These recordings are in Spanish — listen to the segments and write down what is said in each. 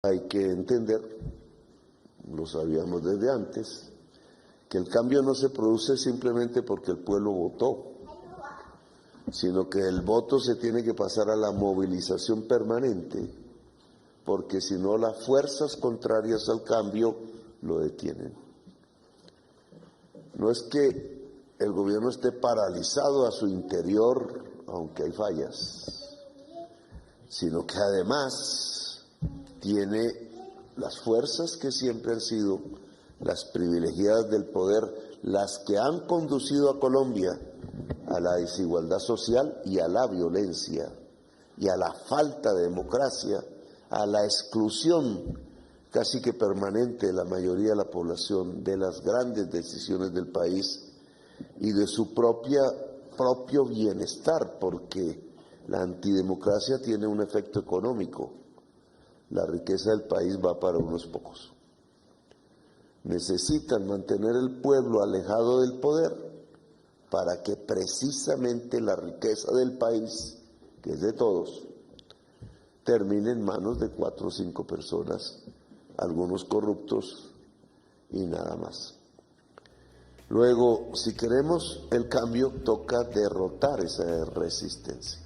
Hay que entender, lo sabíamos desde antes, que el cambio no se produce simplemente porque el pueblo votó, sino que el voto se tiene que pasar a la movilización permanente, porque si no las fuerzas contrarias al cambio lo detienen. No es que el gobierno esté paralizado a su interior, aunque hay fallas, sino que además tiene las fuerzas que siempre han sido las privilegiadas del poder, las que han conducido a Colombia a la desigualdad social y a la violencia y a la falta de democracia, a la exclusión casi que permanente de la mayoría de la población de las grandes decisiones del país y de su propio bienestar, porque la antidemocracia tiene un efecto económico. La riqueza del país va para unos pocos. Necesitan mantener el pueblo alejado del poder para que precisamente la riqueza del país, que es de todos, termine en manos de 4 o 5 personas, algunos corruptos y nada más. Luego, si queremos el cambio, toca derrotar esa resistencia.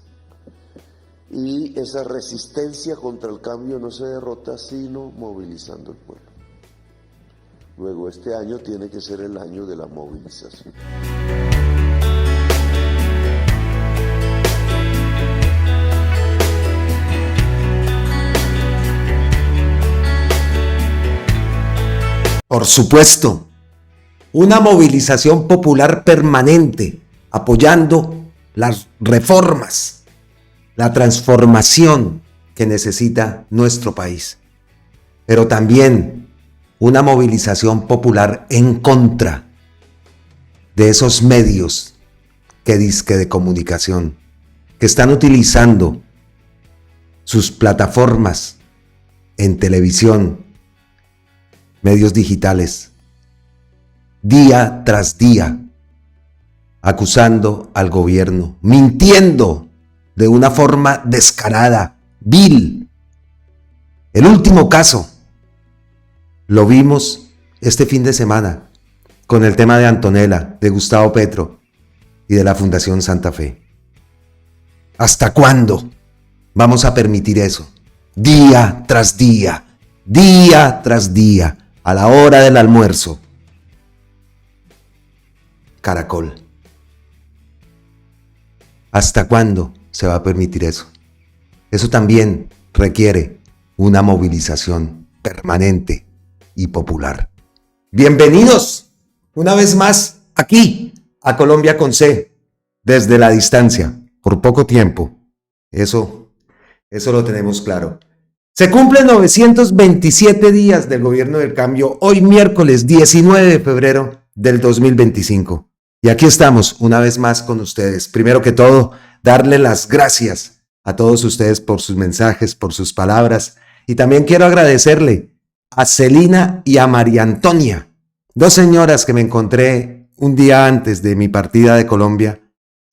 Y esa resistencia contra el cambio no se derrota sino movilizando el pueblo. Luego, este año tiene que ser el año de la movilización. Por supuesto, una movilización popular permanente, apoyando las reformas, la transformación que necesita nuestro país. Pero también una movilización popular en contra de esos medios de comunicación que están utilizando sus plataformas en televisión, medios digitales, día tras día, acusando al gobierno, mintiendo de una forma descarada, vil. El último caso lo vimos este fin de semana con el tema de Antonella, de Gustavo Petro y de la Fundación Santa Fe. ¿Hasta cuándo vamos a permitir eso? Día tras día, a la hora del almuerzo. Caracol. ¿Hasta cuándo se va a permitir eso? Eso también requiere una movilización permanente y popular. Bienvenidos una vez más aquí a Colombia con C, desde la distancia, por poco tiempo. Eso lo tenemos claro. Se cumplen 927 días del gobierno del cambio, hoy miércoles 19 de febrero del 2025. Y aquí estamos una vez más con ustedes. Primero que todo, darle las gracias a todos ustedes por sus mensajes, por sus palabras. Y también quiero agradecerle a Celina y a María Antonia, 2 señoras que me encontré un día antes de mi partida de Colombia.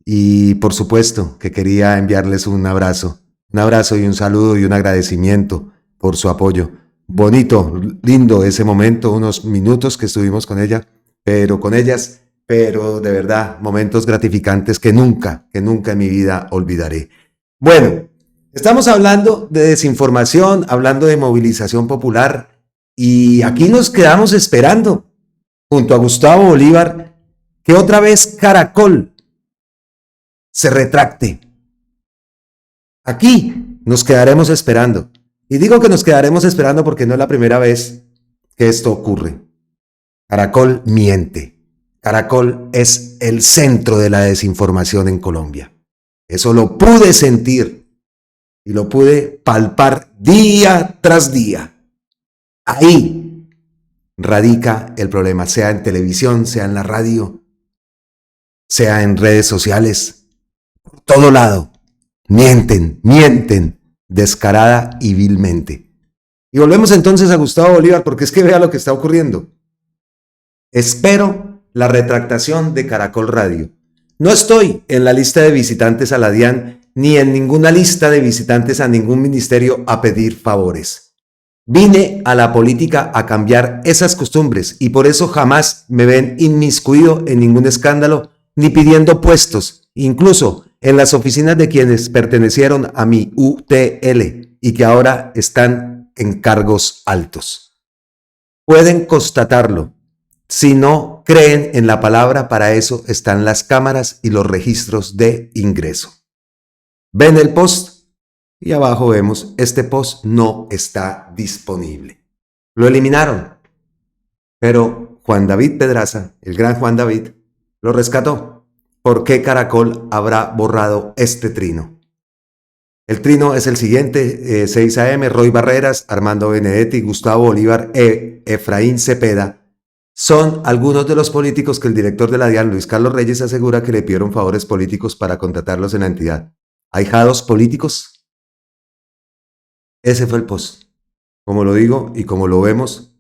Y por supuesto que quería enviarles un abrazo y un saludo y un agradecimiento por su apoyo. Bonito, lindo ese momento, unos minutos que estuvimos con ellas, pero de verdad, momentos gratificantes que nunca en mi vida olvidaré. Bueno, estamos hablando de desinformación, hablando de movilización popular, y aquí nos quedamos esperando, junto a Gustavo Bolívar, que otra vez Caracol se retracte. Aquí nos quedaremos esperando. Y digo que nos quedaremos esperando porque no es la primera vez que esto ocurre. Caracol miente. Caracol es el centro de la desinformación en Colombia. Eso lo pude sentir y lo pude palpar día tras día. Ahí radica el problema, sea en televisión, sea en la radio, sea en redes sociales, por todo lado. Mienten descarada y vilmente. Y volvemos entonces a Gustavo Bolívar, porque es que vea lo que está ocurriendo. Espero la retractación de Caracol Radio. No estoy en la lista de visitantes a la DIAN, ni en ninguna lista de visitantes a ningún ministerio a pedir favores. Vine a la política a cambiar esas costumbres y por eso jamás me ven inmiscuido en ningún escándalo ni pidiendo puestos, incluso en las oficinas de quienes pertenecieron a mi UTL y que ahora están en cargos altos. Pueden constatarlo. Si no creen en la palabra, para eso están las cámaras y los registros de ingreso. ¿Ven el post? Y abajo vemos, este post no está disponible. Lo eliminaron. Pero Juan David Pedraza, el gran Juan David, lo rescató. ¿Por qué Caracol habrá borrado este trino? El trino es el siguiente: 6 AM, Roy Barreras, Armando Benedetti, Gustavo Bolívar, Efraín Cepeda. Son algunos de los políticos que el director de la DIAN, Luis Carlos Reyes, asegura que le pidieron favores políticos para contratarlos en la entidad. ¿Ahijados políticos? Ese fue el post. Como lo digo y como lo vemos,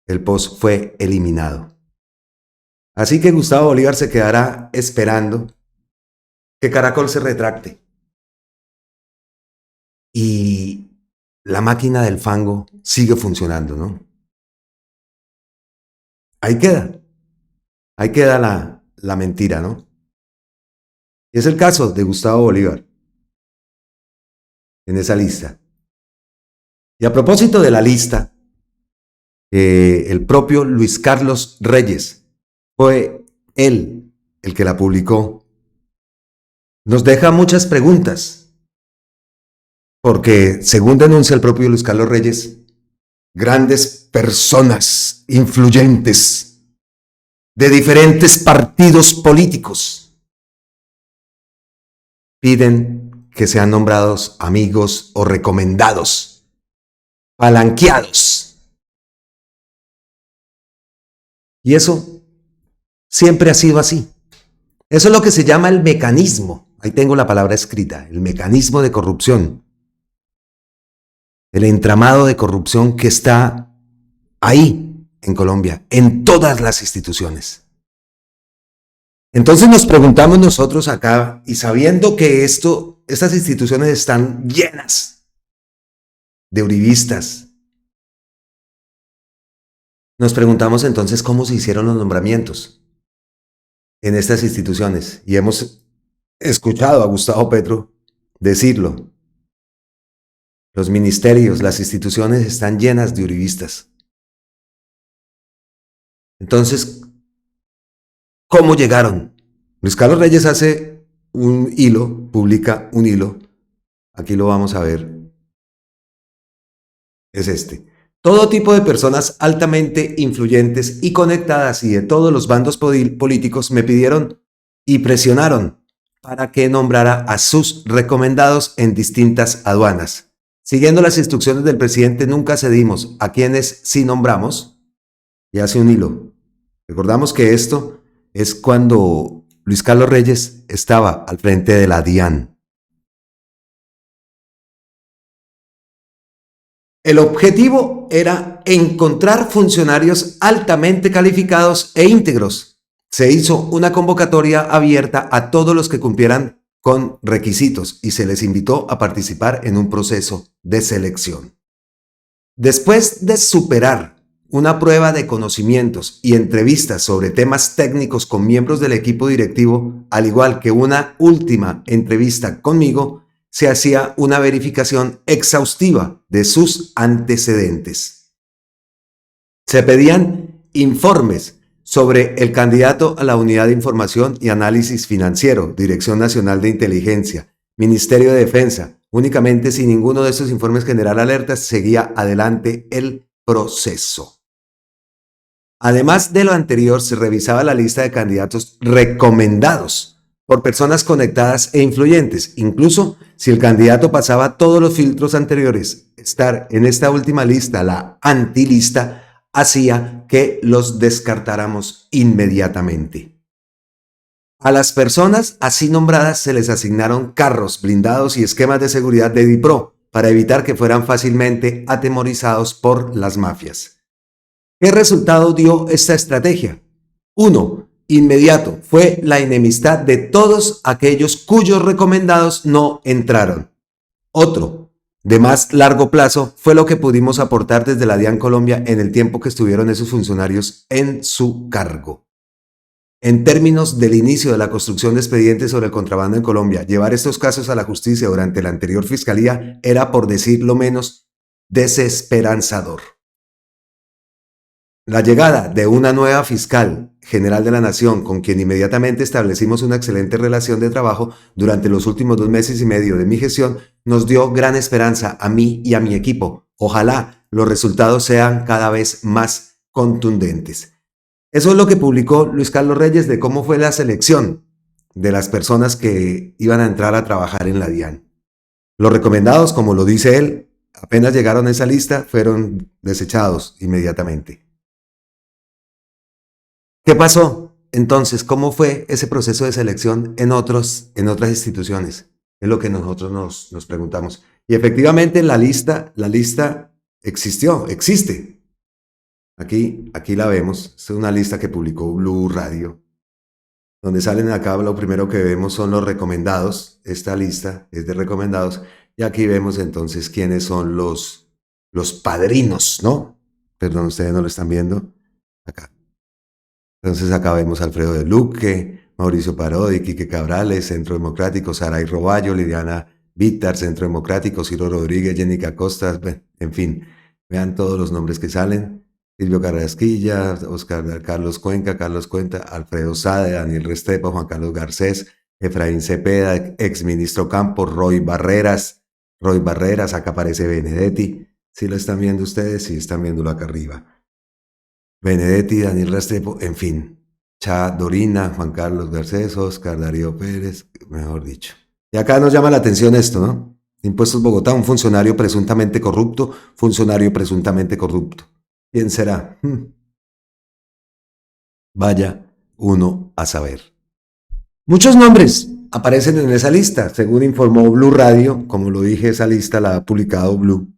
el post fue eliminado. Así que Gustavo Bolívar se quedará esperando que Caracol se retracte. Y la máquina del fango sigue funcionando, ¿no? Ahí queda la mentira, ¿no? Y es el caso de Gustavo Bolívar en esa lista. Y a propósito de la lista, el propio Luis Carlos Reyes fue él el que la publicó. Nos deja muchas preguntas, porque según denuncia el propio Luis Carlos Reyes, grandes personas influyentes de diferentes partidos políticos piden que sean nombrados amigos o recomendados, palanqueados. Y eso siempre ha sido así. Eso es lo que se llama el mecanismo. Ahí tengo la palabra escrita, el mecanismo de corrupción. El entramado de corrupción que está ahí en Colombia, en todas las instituciones. Entonces nos preguntamos nosotros acá, y sabiendo que estas instituciones están llenas de uribistas, nos preguntamos entonces cómo se hicieron los nombramientos en estas instituciones. Y hemos escuchado a Gustavo Petro decirlo. Los ministerios, las instituciones están llenas de uribistas. Entonces, ¿cómo llegaron? Luis Carlos Reyes hace un hilo, publica un hilo. Aquí lo vamos a ver. Es este. Todo tipo de personas altamente influyentes y conectadas y de todos los bandos políticos me pidieron y presionaron para que nombrara a sus recomendados en distintas aduanas. Siguiendo las instrucciones del presidente, nunca cedimos a quienes sí nombramos. Y hace un hilo. Recordamos que esto es cuando Luis Carlos Reyes estaba al frente de la DIAN. El objetivo era encontrar funcionarios altamente calificados e íntegros. Se hizo una convocatoria abierta a todos los que cumplieran con requisitos y se les invitó a participar en un proceso de selección. Después de superar una prueba de conocimientos y entrevistas sobre temas técnicos con miembros del equipo directivo, al igual que una última entrevista conmigo, se hacía una verificación exhaustiva de sus antecedentes. Se pedían informes sobre el candidato a la Unidad de Información y Análisis Financiero, Dirección Nacional de Inteligencia, Ministerio de Defensa. Únicamente si ninguno de esos informes generara alertas, seguía adelante el proceso. Además de lo anterior, se revisaba la lista de candidatos recomendados por personas conectadas e influyentes. Incluso si el candidato pasaba todos los filtros anteriores, estar en esta última lista, la antilista, hacía que los descartáramos inmediatamente. A las personas así nombradas se les asignaron carros blindados y esquemas de seguridad de DIPRO para evitar que fueran fácilmente atemorizados por las mafias. ¿Qué resultado dio esta estrategia? 1. Inmediato, fue la enemistad de todos aquellos cuyos recomendados no entraron. Otro, de más largo plazo fue lo que pudimos aportar desde la DIAN Colombia en el tiempo que estuvieron esos funcionarios en su cargo. En términos del inicio de la construcción de expedientes sobre el contrabando en Colombia, llevar estos casos a la justicia durante la anterior fiscalía era, por decir lo menos, desesperanzador. La llegada de una nueva fiscal general de la Nación, con quien inmediatamente establecimos una excelente relación de trabajo durante los últimos 2 meses y medio de mi gestión, nos dio gran esperanza a mí y a mi equipo. Ojalá los resultados sean cada vez más contundentes. Eso es lo que publicó Luis Carlos Reyes de cómo fue la selección de las personas que iban a entrar a trabajar en la DIAN. Los recomendados, como lo dice él, apenas llegaron a esa lista, fueron desechados inmediatamente. ¿Qué pasó? Entonces, ¿cómo fue ese proceso de selección en otras instituciones? Es lo que nosotros nos preguntamos. Y efectivamente la lista existe. Aquí la vemos, es una lista que publicó Blue Radio, donde salen acá, lo primero que vemos son los recomendados, esta lista es de recomendados, y aquí vemos entonces quiénes son los padrinos, ¿no? Perdón, ustedes no lo están viendo, acá. Entonces acá vemos a Alfredo de Luque, Mauricio Parodi, Quique Cabrales, Centro Democrático, Saray Roballo, Liliana Vítar, Centro Democrático, Ciro Rodríguez, Jenica Costa, en fin, vean todos los nombres que salen. Silvio Carrasquilla, Carlos Cuenca, Alfredo Sade, Daniel Restrepo, Juan Carlos Garcés, Efraín Cepeda, exministro Campos, Roy Barreras, acá aparece Benedetti. ¿Sí lo están viendo ustedes? Sí, están viéndolo acá arriba. Benedetti, Daniel Restrepo, en fin. Dorina, Juan Carlos Garcés, Oscar Darío Pérez, mejor dicho. Y acá nos llama la atención esto, ¿no? Impuestos Bogotá, un funcionario presuntamente corrupto. ¿Quién será? Vaya uno a saber. Muchos nombres aparecen en esa lista, según informó Blue Radio. Como lo dije, esa lista la ha publicado Blue.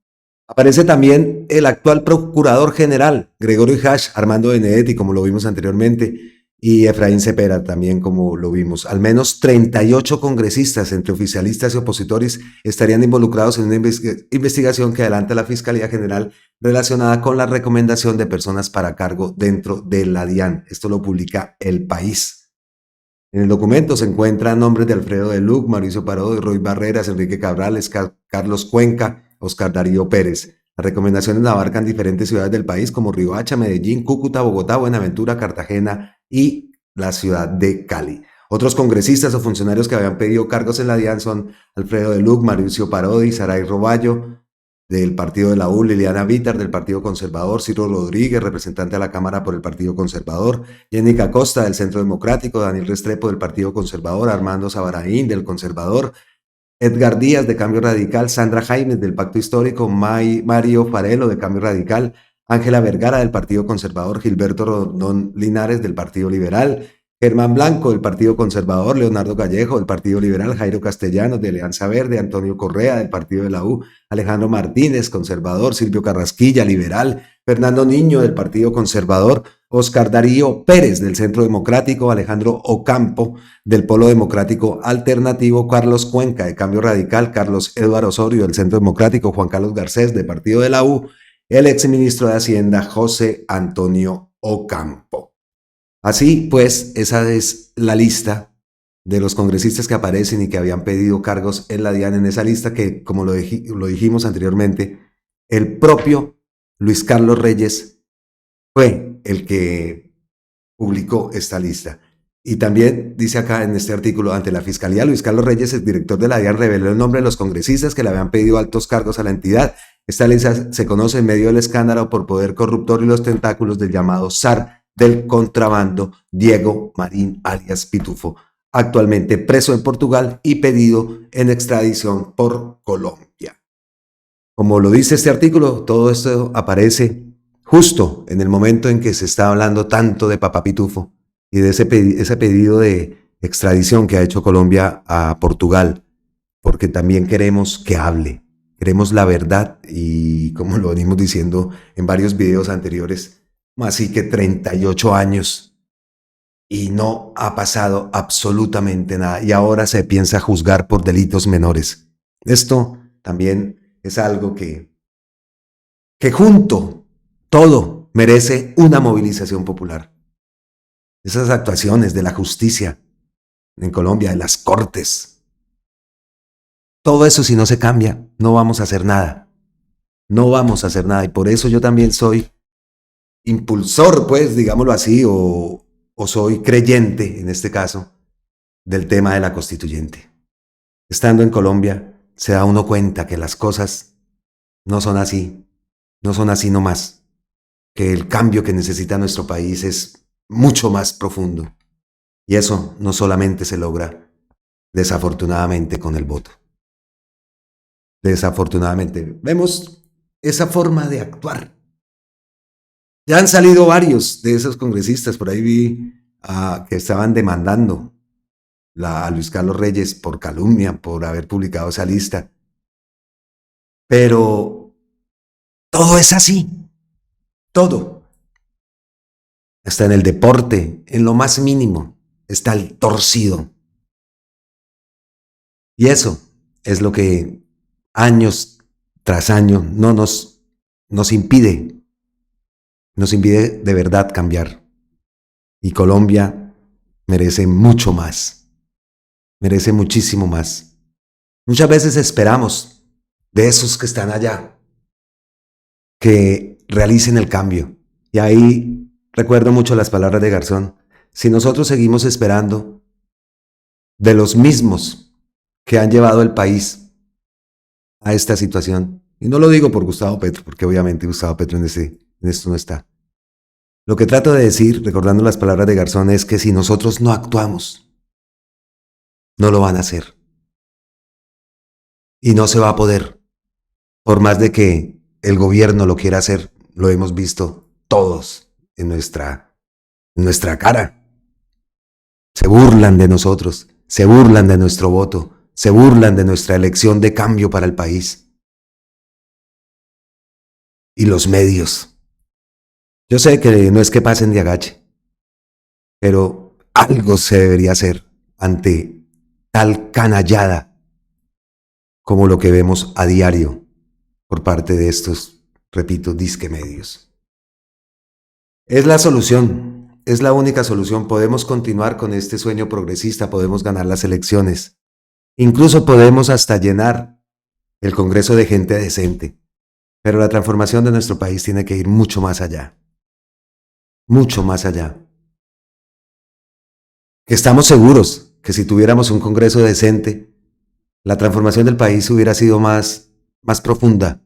Aparece también el actual procurador general, Gregorio Hash, Armando Benedetti, como lo vimos anteriormente, y Efraín Cepeda también, como lo vimos. Al menos 38 congresistas, entre oficialistas y opositores, estarían involucrados en una investigación que adelanta la Fiscalía General relacionada con la recomendación de personas para cargo dentro de la DIAN. Esto lo publica El País. En el documento se encuentran nombres de Alfredo de Luc, Mauricio Parodi, Roy Barreras, Enrique Cabrales, Carlos Cuenca, Oscar Darío Pérez. Las recomendaciones abarcan diferentes ciudades del país como Riohacha, Medellín, Cúcuta, Bogotá, Buenaventura, Cartagena y la ciudad de Cali. Otros congresistas o funcionarios que habían pedido cargos en la DIAN son Alfredo de Luc, Mauricio Parodi, Saray Roballo, del partido de la U, Liliana Vítar, del Partido Conservador, Ciro Rodríguez, representante a la Cámara por el Partido Conservador, Jenica Costa, del Centro Democrático, Daniel Restrepo, del Partido Conservador, Armando Sabaraín, del Conservador, Edgar Díaz, de Cambio Radical, Sandra Jaimes, del Pacto Histórico, Mario Farelo, de Cambio Radical, Ángela Vergara, del Partido Conservador, Gilberto Rondón Linares, del Partido Liberal, Germán Blanco, del Partido Conservador, Leonardo Gallejo, del Partido Liberal, Jairo Castellanos, de Alianza Verde, Antonio Correa, del Partido de la U, Alejandro Martínez, Conservador, Silvio Carrasquilla, Liberal, Fernando Niño, del Partido Conservador, Oscar Darío Pérez, del Centro Democrático, Alejandro Ocampo, del Polo Democrático Alternativo, Carlos Cuenca, de Cambio Radical, Carlos Eduardo Osorio, del Centro Democrático, Juan Carlos Garcés, del Partido de la U, el exministro de Hacienda, José Antonio Ocampo. Así pues, esa es la lista de los congresistas que aparecen y que habían pedido cargos en la DIAN, en esa lista que, como lo dijimos anteriormente, el propio Luis Carlos Reyes fue el que publicó esta lista. Y también dice acá en este artículo, ante la Fiscalía, Luis Carlos Reyes, el director de la DIAN, reveló el nombre de los congresistas que le habían pedido altos cargos a la entidad. Esta lista se conoce en medio del escándalo por poder corruptor y los tentáculos del llamado zar del contrabando, Diego Marín alias Pitufo, actualmente preso en Portugal y pedido en extradición por Colombia. Como lo dice este artículo, todo esto aparece justo en el momento en que se está hablando tanto de Papá Pitufo y de ese pedido de extradición que ha hecho Colombia a Portugal, porque también queremos que hable, queremos la verdad y, como lo venimos diciendo en varios videos anteriores, así que 38 años y no ha pasado absolutamente nada y ahora se piensa juzgar por delitos menores. Esto también es algo que junto todo merece una movilización popular. Esas actuaciones de la justicia en Colombia, de las cortes, todo eso si no se cambia, no vamos a hacer nada. No vamos a hacer nada. Y por eso yo también soy impulsor, pues, digámoslo así, o soy creyente, en este caso, del tema de la constituyente. Estando en Colombia, se da uno cuenta que las cosas no son así nomás, que el cambio que necesita nuestro país es mucho más profundo. Y eso no solamente se logra, desafortunadamente, con el voto. Desafortunadamente, vemos esa forma de actuar. Ya han salido varios de esos congresistas, por ahí vi que estaban demandando a Luis Carlos Reyes por calumnia, por haber publicado esa lista. Pero todo es así, todo. Hasta en el deporte, en lo más mínimo, está el torcido. Y eso es lo que años tras año no nos impide de verdad cambiar. Y Colombia merece mucho más, merece muchísimo más. Muchas veces esperamos de esos que están allá que realicen el cambio. Y ahí recuerdo mucho las palabras de Garzón. Si nosotros seguimos esperando de los mismos que han llevado el país a esta situación, y no lo digo por Gustavo Petro, porque obviamente Gustavo Petro en esto no está. Lo que trato de decir, recordando las palabras de Garzón, es que si nosotros no actuamos, no lo van a hacer. Y no se va a poder. Por más de que el gobierno lo quiera hacer, lo hemos visto todos en nuestra cara. Se burlan de nosotros, se burlan de nuestro voto, se burlan de nuestra elección de cambio para el país. Y los medios. Yo sé que no es que pasen de agache, pero algo se debería hacer ante tal canallada como lo que vemos a diario por parte de estos, repito, disque medios. Es la solución, es la única solución. Podemos continuar con este sueño progresista, podemos ganar las elecciones. Incluso podemos hasta llenar el Congreso de gente decente. Pero la transformación de nuestro país tiene que ir mucho más allá. Mucho más allá. Que estamos seguros que si tuviéramos un Congreso decente, la transformación del país hubiera sido más profunda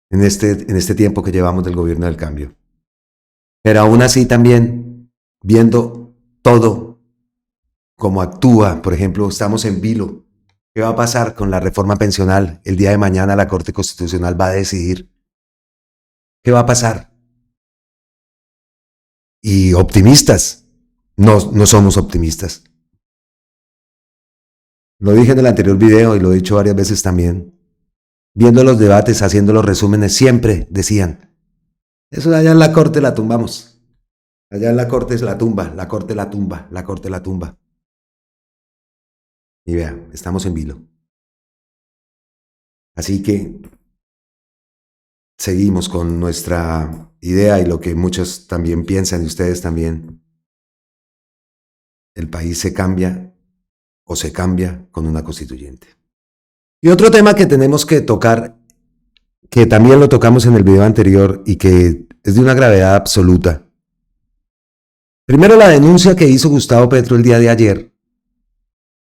en este tiempo que llevamos del gobierno del cambio. Pero aún así también, viendo todo como actúa, por ejemplo, estamos en vilo. ¿Qué va a pasar con la reforma pensional? El día de mañana la Corte Constitucional va a decidir. ¿Qué va a pasar? Y optimistas, no somos optimistas. Lo dije en el anterior video y lo he dicho varias veces también. Viendo los debates, haciendo los resúmenes, siempre decían, eso allá en la Corte la tumbamos. Allá en la Corte es la tumba, la Corte la tumba, la Corte la tumba. Y vea, estamos en vilo. Así que seguimos con nuestra idea y lo que muchos también piensan y ustedes también. El país se cambia o se cambia con una constituyente. Y otro tema que tenemos que tocar, que también lo tocamos en el video anterior y que es de una gravedad absoluta. Primero, la denuncia que hizo Gustavo Petro el día de ayer,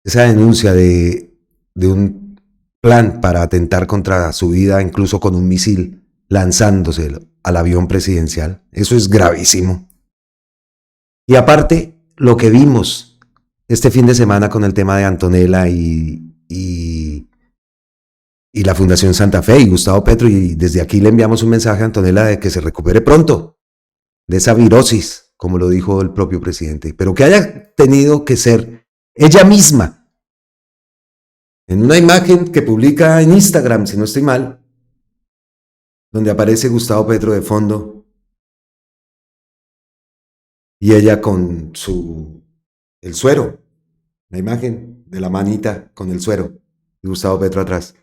esa denuncia de un plan para atentar contra su vida, incluso con un misil, lanzándose al avión presidencial. Eso es gravísimo. Y aparte, lo que vimos este fin de semana con el tema de Antonella y la Fundación Santa Fe y Gustavo Petro, y desde aquí le enviamos un mensaje a Antonella de que se recupere pronto de esa virosis, como lo dijo el propio presidente, pero que haya tenido que ser ella misma, en una imagen que publica en Instagram, si no estoy mal, donde aparece Gustavo Petro de fondo y ella con el suero, la imagen de la manita con el suero y Gustavo Petro atrás.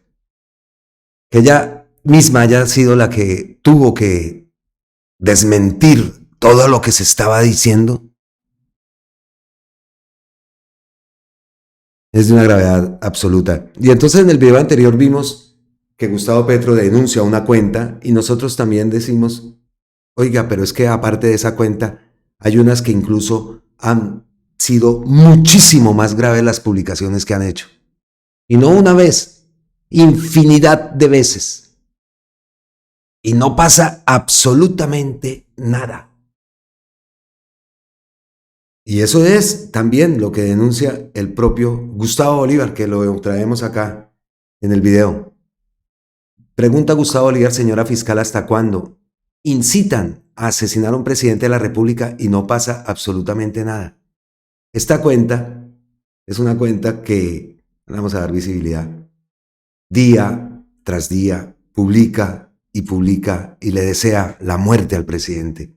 que ella misma haya sido la que tuvo que desmentir todo lo que se estaba diciendo, es de una gravedad absoluta. Y entonces en el video anterior vimos que Gustavo Petro denuncia una cuenta y nosotros también decimos, oiga, pero es que aparte de esa cuenta, hay unas que incluso han sido muchísimo más graves las publicaciones que han hecho. Y no una vez, infinidad de veces. Y no pasa absolutamente nada. Y eso es también lo que denuncia el propio Gustavo Bolívar, que lo traemos acá en el video. Pregunta Gustavo Bolívar, señora fiscal, ¿hasta cuándo incitan a asesinar a un presidente de la República y no pasa absolutamente nada? Esta cuenta es una cuenta que, vamos a dar visibilidad, día tras día publica y le desea la muerte al presidente.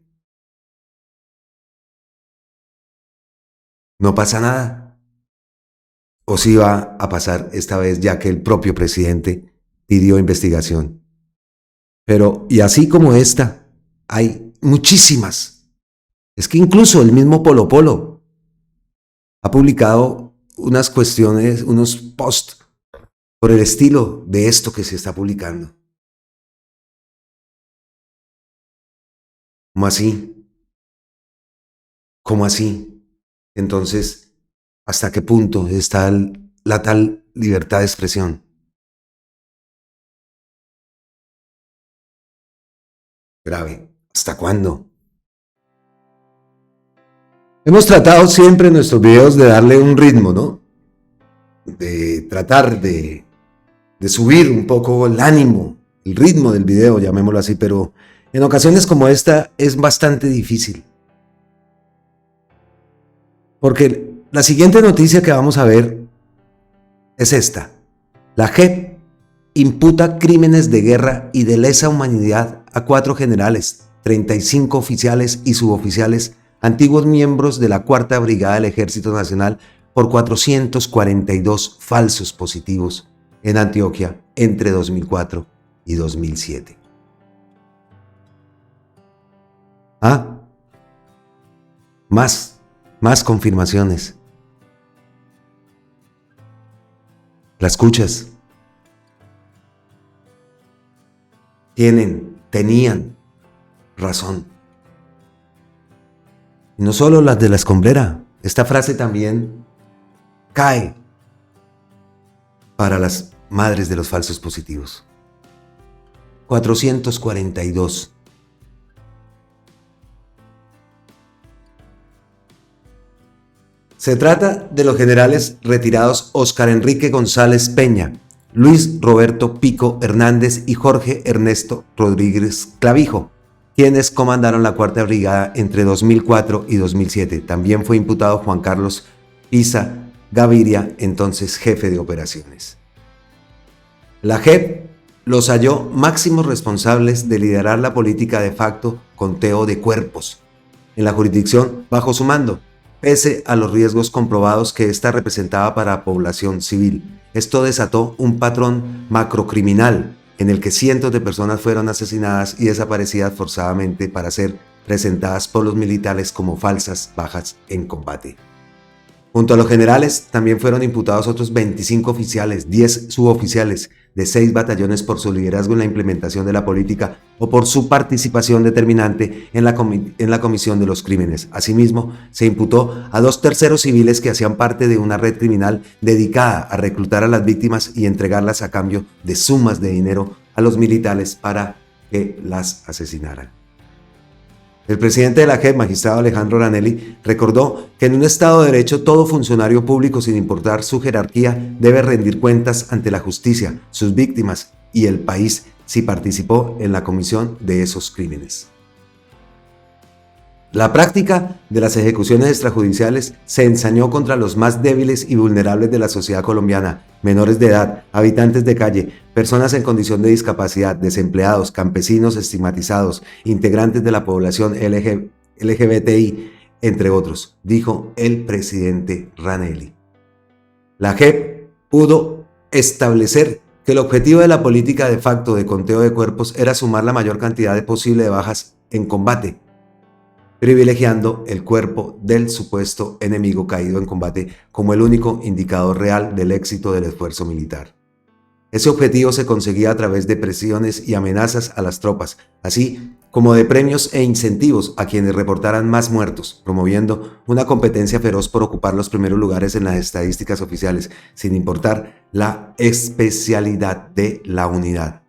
No pasa nada. ¿O sí va a pasar esta vez, ya que el propio presidente pidió investigación? Pero, y así como esta, hay muchísimas. Es que incluso el mismo Polo Polo ha publicado unas cuestiones, unos posts por el estilo de esto que se está publicando. ¿Cómo así? ¿Cómo así? Entonces, ¿hasta qué punto está la tal libertad de expresión? Grave. ¿Hasta cuándo? Hemos tratado siempre en nuestros videos de darle un ritmo, ¿no? De tratar de subir un poco el ánimo, el ritmo del video, llamémoslo así, pero en ocasiones como esta es bastante difícil. Porque la siguiente noticia que vamos a ver es esta. La JEP imputa crímenes de guerra y de lesa humanidad a 4 generales, 35 oficiales y suboficiales, antiguos miembros de la 4ª Brigada del Ejército Nacional por 442 falsos positivos en Antioquia entre 2004 y 2007. Más confirmaciones. ¿La escuchas? Tenían razón. Y no solo las de la escombrera, esta frase también cae para las madres de los falsos positivos. 442. Se trata de los generales retirados Óscar Enrique González Peña, Luis Roberto Pico Hernández y Jorge Ernesto Rodríguez Clavijo, quienes comandaron la 4ª Brigada entre 2004 y 2007. También fue imputado Juan Carlos Pisa Gaviria, entonces jefe de operaciones. La JEP los halló máximos responsables de liderar la política de facto conteo de cuerpos en la jurisdicción bajo su mando, pese a los riesgos comprobados que ésta representaba para la población civil. Esto desató un patrón macrocriminal en el que cientos de personas fueron asesinadas y desaparecidas forzadamente para ser presentadas por los militares como falsas bajas en combate. Junto a los generales también fueron imputados otros 25 oficiales, 10 suboficiales de 6 batallones por su liderazgo en la implementación de la política o por su participación determinante en la comisión de los crímenes. Asimismo, se imputó a 2 terceros civiles que hacían parte de una red criminal dedicada a reclutar a las víctimas y entregarlas a cambio de sumas de dinero a los militares para que las asesinaran. El presidente de la JEP, magistrado Alejandro Ranelli, recordó que en un Estado de Derecho todo funcionario público, sin importar su jerarquía, debe rendir cuentas ante la justicia, sus víctimas y el país si participó en la comisión de esos crímenes. La práctica de las ejecuciones extrajudiciales se ensañó contra los más débiles y vulnerables de la sociedad colombiana: menores de edad, habitantes de calle, personas en condición de discapacidad, desempleados, campesinos estigmatizados, integrantes de la población LGBTI, entre otros, dijo el presidente Ranelli. La JEP pudo establecer que el objetivo de la política de facto de conteo de cuerpos era sumar la mayor cantidad posible de bajas en combate, privilegiando el cuerpo del supuesto enemigo caído en combate como el único indicador real del éxito del esfuerzo militar. Ese objetivo se conseguía a través de presiones y amenazas a las tropas, así como de premios e incentivos a quienes reportaran más muertos, promoviendo una competencia feroz por ocupar los primeros lugares en las estadísticas oficiales, sin importar la especialidad de la unidad.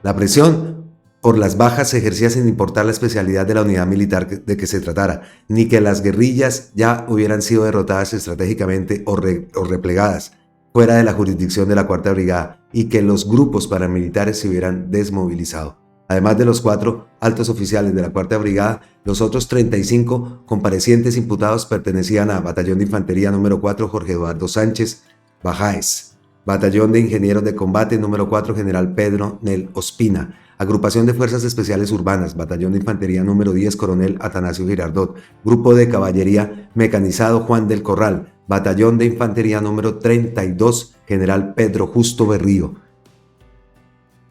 La presión por las bajas se ejercía sin importar la especialidad de la unidad militar de que se tratara, ni que las guerrillas ya hubieran sido derrotadas estratégicamente o replegadas fuera de la jurisdicción de la Cuarta Brigada y que los grupos paramilitares se hubieran desmovilizado. Además de los 4 altos oficiales de la Cuarta Brigada, los otros 35 comparecientes imputados pertenecían a Batallón de Infantería número 4 Jorge Eduardo Sánchez Bajáez, Batallón de Ingenieros de Combate número 4 General Pedro Nel Ospina, Agrupación de Fuerzas Especiales Urbanas, Batallón de Infantería número 10 Coronel Atanasio Girardot, Grupo de Caballería Mecanizado Juan del Corral, Batallón de Infantería número 32 General Pedro Justo Berrío.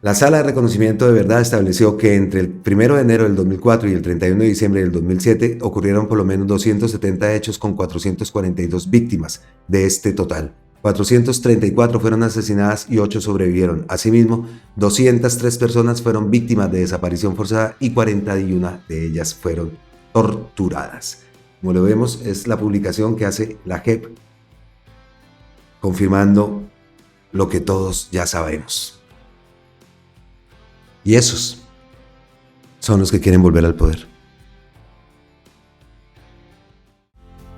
La Sala de Reconocimiento de Verdad estableció que entre el 1 de enero del 2004 y el 31 de diciembre del 2007 ocurrieron por lo menos 270 hechos con 442 víctimas. De este total, 434 fueron asesinadas y 8 sobrevivieron. Asimismo, 203 personas fueron víctimas de desaparición forzada y 41 de ellas fueron torturadas. Como lo vemos, es la publicación que hace la JEP, confirmando lo que todos ya sabemos. Y esos son los que quieren volver al poder.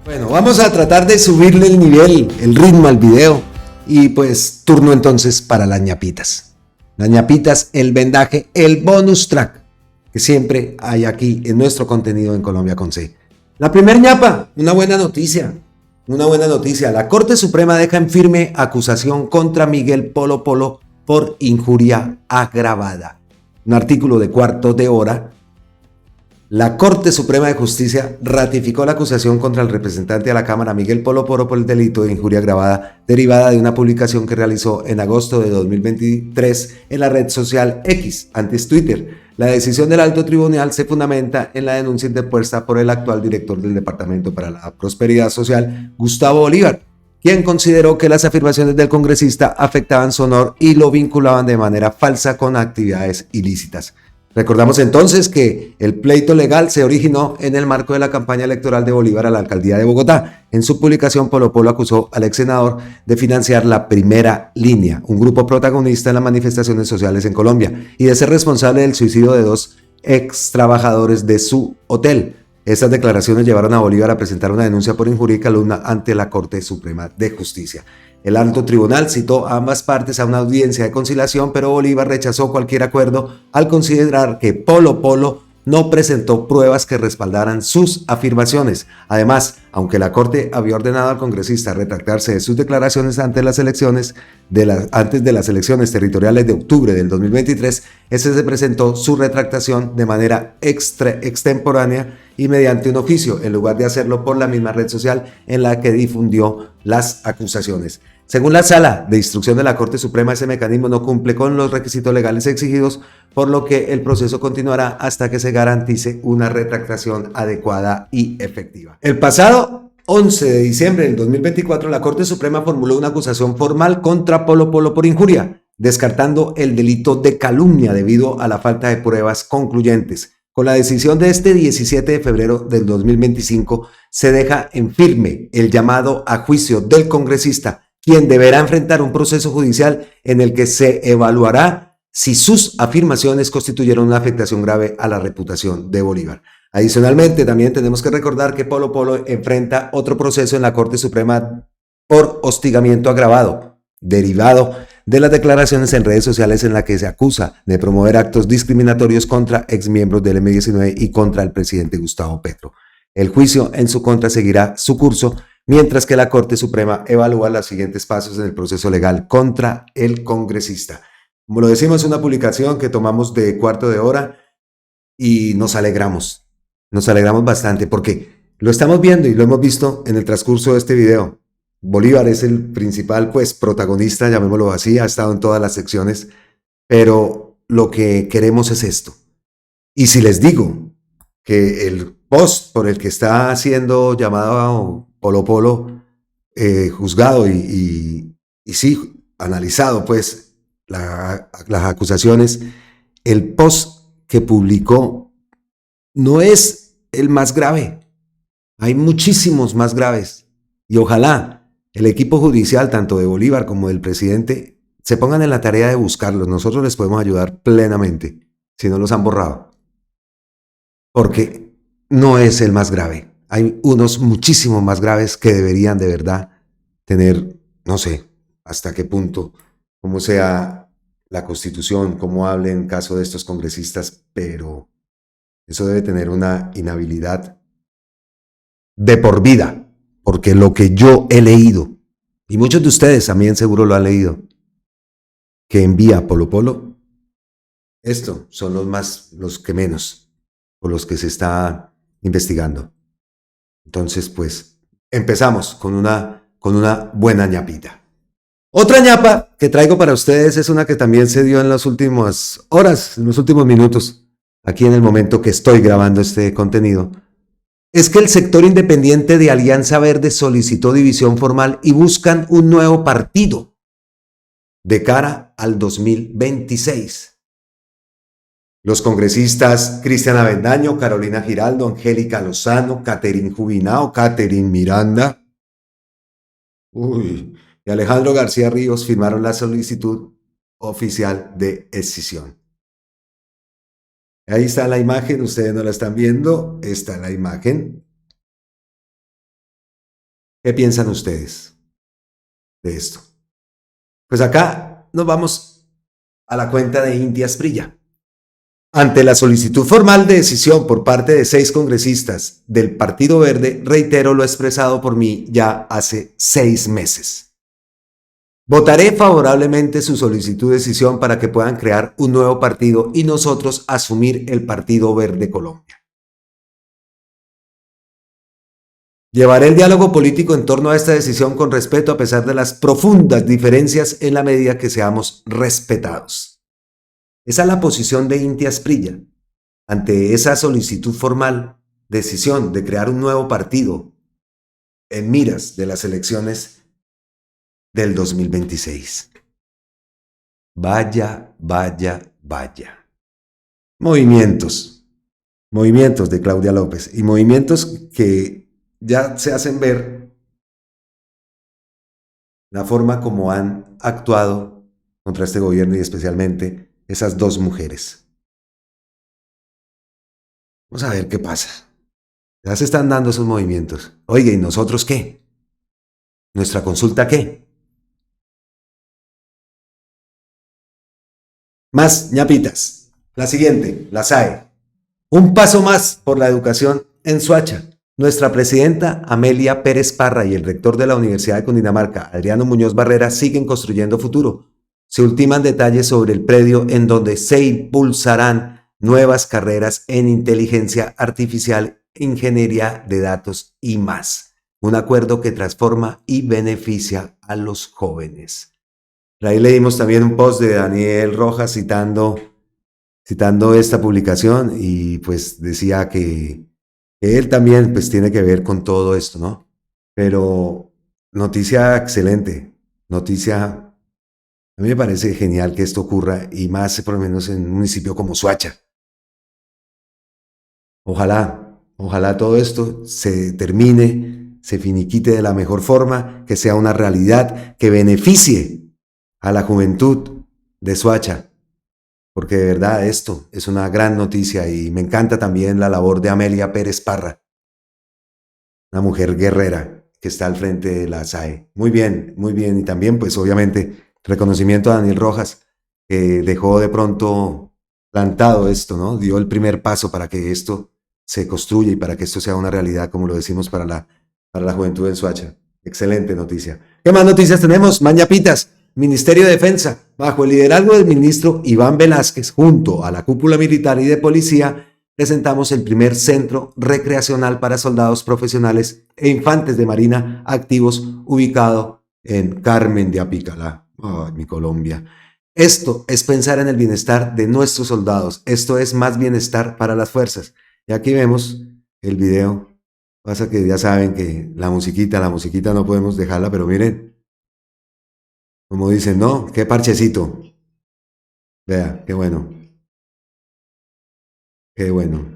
Bueno, vamos a tratar de subirle el nivel, el ritmo al video. Y pues turno entonces para las ñapitas. Las ñapitas, el vendaje, el bonus track que siempre hay aquí en nuestro contenido en Colombia con C. La primer ñapa, una buena noticia. La Corte Suprema deja en firme acusación contra Miguel Polo Polo por injuria agravada. Un artículo de Cuarto de Hora. La Corte Suprema de Justicia ratificó la acusación contra el representante de la Cámara Miguel Polo Polo por el delito de injuria agravada derivada de una publicación que realizó en agosto de 2023 en la red social X, antes Twitter. La decisión del alto tribunal se fundamenta en la denuncia interpuesta por el actual director del Departamento para la Prosperidad Social, Gustavo Bolívar, quien consideró que las afirmaciones del congresista afectaban su honor y lo vinculaban de manera falsa con actividades ilícitas. Recordamos entonces que el pleito legal se originó en el marco de la campaña electoral de Bolívar a la alcaldía de Bogotá. En su publicación, Polo Polo acusó al ex senador de financiar la Primera Línea, un grupo protagonista en las manifestaciones sociales en Colombia, y de ser responsable del suicidio de 2 ex trabajadores de su hotel. Estas declaraciones llevaron a Bolívar a presentar una denuncia por injuria y calumnia ante la Corte Suprema de Justicia. El alto tribunal citó a ambas partes a una audiencia de conciliación, pero Bolívar rechazó cualquier acuerdo al considerar que Polo Polo no presentó pruebas que respaldaran sus afirmaciones. Además, aunque la Corte había ordenado al congresista retractarse de sus declaraciones antes de las elecciones territoriales de octubre del 2023, ese se presentó su retractación de manera extemporánea y mediante un oficio, en lugar de hacerlo por la misma red social en la que difundió las acusaciones. Según la Sala de Instrucción de la Corte Suprema, ese mecanismo no cumple con los requisitos legales exigidos, por lo que el proceso continuará hasta que se garantice una retractación adecuada y efectiva. El pasado 11 de diciembre del 2024, la Corte Suprema formuló una acusación formal contra Polo Polo por injuria, descartando el delito de calumnia debido a la falta de pruebas concluyentes. Con la decisión de este 17 de febrero del 2025, se deja en firme el llamado a juicio del congresista, quien deberá enfrentar un proceso judicial en el que se evaluará si sus afirmaciones constituyeron una afectación grave a la reputación de Bolívar. Adicionalmente, también tenemos que recordar que Polo Polo enfrenta otro proceso en la Corte Suprema por hostigamiento agravado, derivado de las declaraciones en redes sociales en la que se acusa de promover actos discriminatorios contra exmiembros del M-19 y contra el presidente Gustavo Petro. El juicio en su contra seguirá su curso, mientras que la Corte Suprema evalúa los siguientes pasos en el proceso legal contra el congresista. Como lo decimos, es una publicación que tomamos de Cuarto de Hora y nos alegramos bastante porque lo estamos viendo y lo hemos visto en el transcurso de este video. Bolívar es el principal, pues, protagonista, llamémoslo así, ha estado en todas las secciones, pero lo que queremos es esto. Y si les digo que el post por el que está siendo llamado Polo Polo, juzgado y sí, analizado, pues, las acusaciones, el post que publicó no es el más grave. Hay muchísimos más graves. Y ojalá el equipo judicial, tanto de Bolívar como del presidente, se pongan en la tarea de buscarlos. Nosotros les podemos ayudar plenamente, si no los han borrado. Porque no es el más grave. Hay unos muchísimo más graves que deberían de verdad tener, no sé hasta qué punto, cómo sea la Constitución, cómo hable en caso de estos congresistas, pero eso debe tener una inhabilidad de por vida, porque lo que yo he leído, y muchos de ustedes también seguro lo han leído, que envía Polo Polo, estos son los que menos, por los que se está investigando. Entonces, pues, empezamos con una buena ñapita. Otra ñapa que traigo para ustedes es una que también se dio en las últimas horas, en los últimos minutos, aquí en el momento que estoy grabando este contenido. Es que el sector independiente de Alianza Verde solicitó división formal y buscan un nuevo partido de cara al 2026. Los congresistas Cristian Avendaño, Carolina Giraldo, Angélica Lozano, Catherine Jubinao, Catherine Miranda y Alejandro García Ríos firmaron la solicitud oficial de escisión. Ahí está la imagen, ustedes no la están viendo, está la imagen. ¿Qué piensan ustedes de esto? Pues acá nos vamos a la cuenta de Inti Asprilla. Ante la solicitud formal de decisión por parte de 6 congresistas del Partido Verde, reitero lo expresado por mí ya hace 6 meses. Votaré favorablemente su solicitud de decisión para que puedan crear un nuevo partido y nosotros asumir el Partido Verde Colombia. Llevaré el diálogo político en torno a esta decisión con respeto a pesar de las profundas diferencias en la medida que seamos respetados. Esa es la posición de Inti Asprilla ante esa solicitud formal, decisión de crear un nuevo partido en miras de las elecciones del 2026. Vaya. Movimientos de Claudia López y movimientos que ya se hacen ver la forma como han actuado contra este gobierno y especialmente esas 2 mujeres. Vamos a ver qué pasa. Ya se están dando esos movimientos. Oiga, ¿y nosotros qué? ¿Nuestra consulta qué? Más ñapitas. La siguiente, la SAE. Un paso más por la educación en Soacha. Nuestra presidenta Amelia Pérez Parra y el rector de la Universidad de Cundinamarca, Adriano Muñoz Barrera, siguen construyendo futuro. Se ultiman detalles sobre el predio en donde se impulsarán nuevas carreras en inteligencia artificial, ingeniería de datos y más. Un acuerdo que transforma y beneficia a los jóvenes. Ahí leímos también un post de Daniel Rojas citando esta publicación y pues decía que él también pues tiene que ver con todo esto, ¿no? Pero noticia excelente, noticia, a mí me parece genial que esto ocurra y más por lo menos en un municipio como Soacha. Ojalá todo esto se termine, se finiquite de la mejor forma, que sea una realidad, que beneficie a la juventud de Soacha, porque de verdad esto es una gran noticia y me encanta también la labor de Amelia Pérez Parra, una mujer guerrera que está al frente de la SAE. Muy bien, y también pues obviamente reconocimiento a Daniel Rojas, que dejó de pronto plantado esto, ¿no? Dio el primer paso para que esto se construya y para que esto sea una realidad, como lo decimos para la juventud en Soacha. Excelente noticia. ¿Qué más noticias tenemos? Mañapitas. Ministerio de Defensa, bajo el liderazgo del ministro Iván Velázquez, junto a la cúpula militar y de policía, presentamos el primer centro recreacional para soldados profesionales e infantes de marina activos ubicado en Carmen de Apicalá, mi Colombia. Esto es pensar en el bienestar de nuestros soldados. Esto es más bienestar para las fuerzas. Y aquí vemos el video. Pasa que ya saben que la musiquita no podemos dejarla, pero miren, como dicen, ¿no? Qué parchecito. Vea, qué bueno. Qué bueno.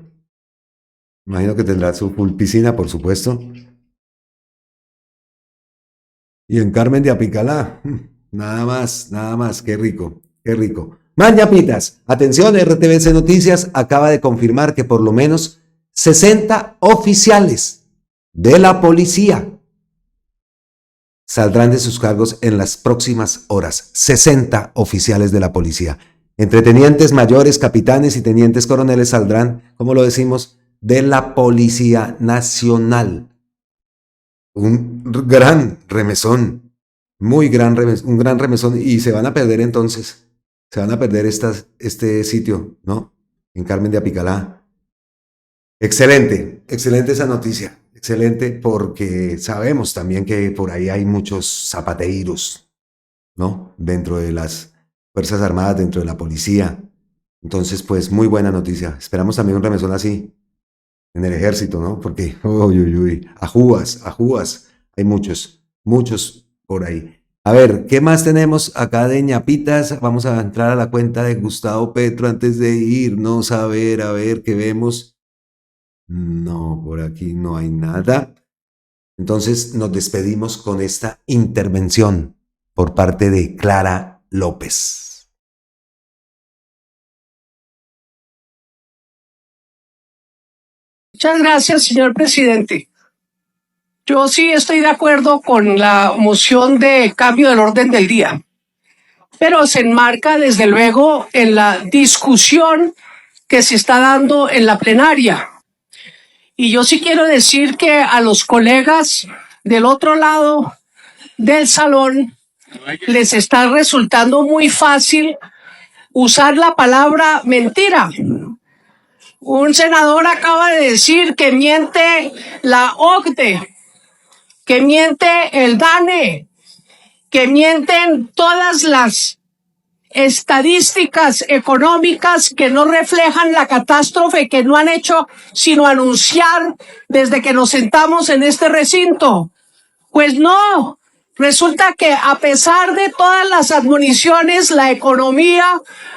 Imagino que tendrá su full piscina, por supuesto. Y en Carmen de Apicalá, nada más, qué rico, qué rico. Más ñapitas, atención, RTBC Noticias acaba de confirmar que por lo menos 60 oficiales de la policía saldrán de sus cargos en las próximas horas. 60 oficiales de la policía. Entre tenientes mayores, capitanes y tenientes coroneles saldrán, como lo decimos, de la Policía Nacional. Un gran remesón, un gran remesón, y se van a perder entonces, se van a perder este sitio, ¿no? En Carmen de Apicalá. Excelente esa noticia, excelente, porque sabemos también que por ahí hay muchos zapateiros, ¿no? Dentro de las Fuerzas Armadas, dentro de la policía. Entonces, pues, muy buena noticia. Esperamos también un remesón así en el ejército, ¿no? Porque, ajúas, hay muchos por ahí. A ver, ¿qué más tenemos acá de ñapitas? Vamos a entrar a la cuenta de Gustavo Petro antes de irnos a ver, ¿qué vemos? No, por aquí no hay nada. Entonces nos despedimos con esta intervención por parte de Clara López. Muchas gracias, señor presidente. Yo sí estoy de acuerdo con la moción de cambio del orden del día, pero se enmarca desde luego en la discusión que se está dando en la plenaria. Y yo sí quiero decir que a los colegas del otro lado del salón les está resultando muy fácil usar la palabra mentira. Un senador acaba de decir que miente la OCDE, que miente el DANE, que mienten todas las estadísticas económicas que no reflejan la catástrofe que no han hecho sino anunciar desde que nos sentamos en este recinto. Pues no, resulta que a pesar de todas las admoniciones, la economía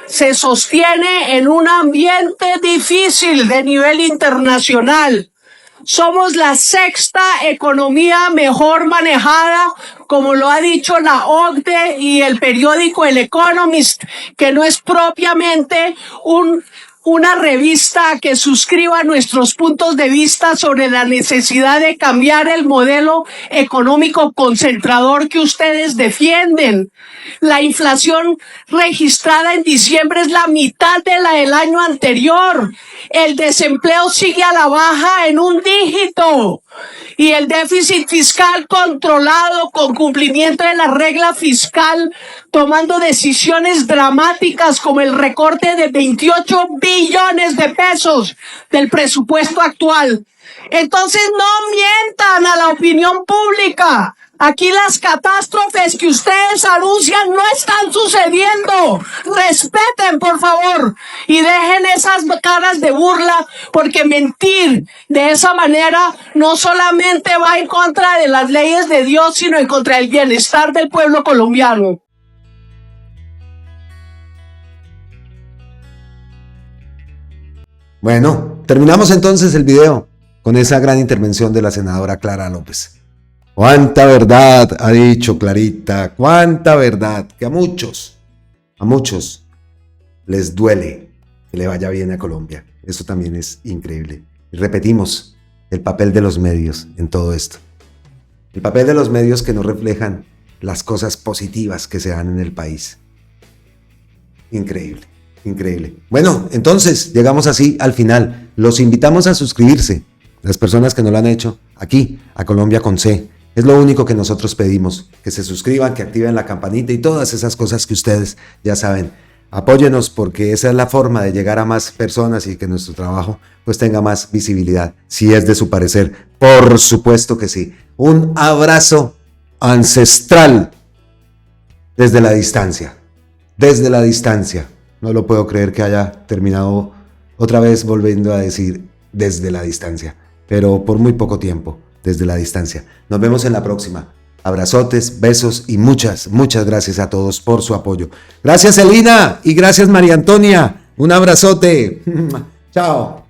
se sostiene en un ambiente difícil de nivel internacional. Somos la sexta economía mejor manejada, como lo ha dicho la OCDE y el periódico El Economist, que no es propiamente una revista que suscriba nuestros puntos de vista sobre la necesidad de cambiar el modelo económico concentrador que ustedes defienden. La inflación registrada en diciembre es la mitad de la del año anterior. El desempleo sigue a la baja en un dígito. Y el déficit fiscal controlado con cumplimiento de la regla fiscal, tomando decisiones dramáticas como el recorte de 28 billones de pesos del presupuesto actual. Entonces no mientan a la opinión pública. Aquí las catástrofes que ustedes anuncian no están sucediendo. Respeten, por favor, y dejen esas caras de burla, porque mentir de esa manera no solamente va en contra de las leyes de Dios, sino en contra del bienestar del pueblo colombiano. Bueno, terminamos entonces el video con esa gran intervención de la senadora Clara López. Cuánta verdad ha dicho Clarita, cuánta verdad, que a muchos les duele que le vaya bien a Colombia. Eso también es increíble. Y repetimos, el papel de los medios en todo esto. El papel de los medios que no reflejan las cosas positivas que se dan en el país. Increíble, increíble. Bueno, entonces llegamos así al final. Los invitamos a suscribirse, las personas que no lo han hecho, aquí, a Colombia con C. Es lo único que nosotros pedimos, que se suscriban, que activen la campanita y todas esas cosas que ustedes ya saben. Apóyenos porque esa es la forma de llegar a más personas y que nuestro trabajo pues tenga más visibilidad, si es de su parecer. Por supuesto que sí. Un abrazo ancestral desde la distancia. Desde la distancia. No lo puedo creer que haya terminado otra vez volviendo a decir desde la distancia, pero por muy poco tiempo, desde la distancia. Nos vemos en la próxima. Abrazotes, besos y muchas gracias a todos por su apoyo. Gracias, Elina, y gracias, María Antonia. Un abrazote. Chao.